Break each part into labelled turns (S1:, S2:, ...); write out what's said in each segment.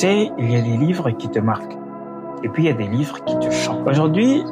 S1: sais, il y a des livres qui te marquent. Et puis, il y a des livres qui te changent. Aujourd'hui,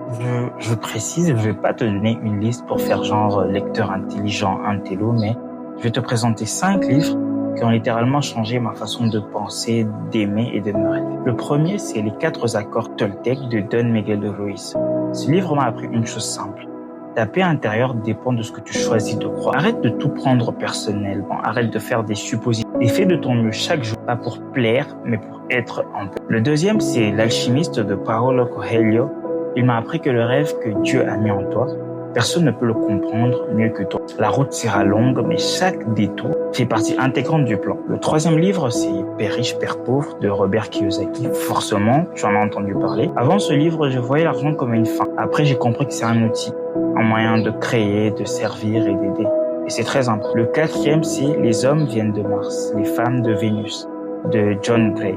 S1: je précise, je vais pas te donner une liste pour faire genre lecteur intelligent, intello, mais je vais te présenter 5 livres qui ont littéralement changé ma façon de penser, d'aimer et de me rêver. Le premier, c'est Les 4 accords Toltec de Don Miguel de Ruiz. Ce livre m'a appris une chose simple. Ta paix intérieure dépend de ce que tu choisis de croire. Arrête de tout prendre personnellement. Arrête de faire des suppositions. Et fais de ton mieux chaque jour, pas pour plaire, mais pour être en paix. Le deuxième, c'est L'Alchimiste de Paulo Coelho. Il m'a appris que le rêve que Dieu a mis en toi, personne ne peut le comprendre mieux que toi. La route sera longue, mais chaque détour fait partie intégrante du plan. Le troisième livre, c'est Père riche, Père pauvre de Robert Kiyosaki. Forcément, tu en as entendu parler. Avant ce livre, je voyais l'argent comme une fin. Après, j'ai compris que c'est un outil, un moyen de créer, de servir et d'aider. Et c'est très important. Le quatrième, c'est Les hommes viennent de Mars, les femmes de Vénus de John Gray.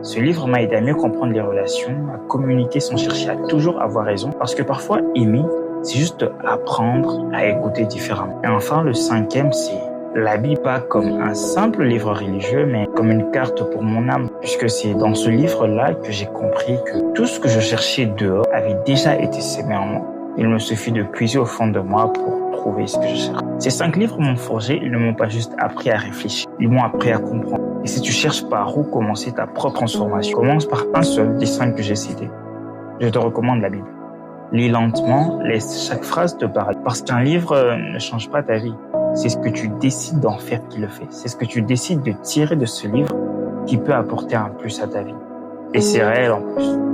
S1: Ce livre m'a aidé à mieux comprendre les relations, à communiquer sans chercher à toujours avoir raison, parce que parfois, aimer, c'est juste apprendre à écouter différemment. Et enfin, le cinquième, c'est la Bible, pas comme un simple livre religieux, mais comme une carte pour mon âme, puisque c'est dans ce livre-là que j'ai compris que tout ce que je cherchais dehors avait déjà été sémé en moi. Il me suffit de puiser au fond de moi pour trouver ce que je cherche. Ces 5 livres m'ont forgé, ils ne m'ont pas juste appris à réfléchir, ils m'ont appris à comprendre. Et si tu cherches par où commencer ta propre transformation, commence par un seul des 5 que j'ai cités. Je te recommande la Bible. Lis lentement, laisse chaque phrase te parler. Parce qu'un livre ne change pas ta vie. C'est ce que tu décides d'en faire qui le fait. C'est ce que tu décides de tirer de ce livre qui peut apporter un plus à ta vie. Et c'est réel en plus.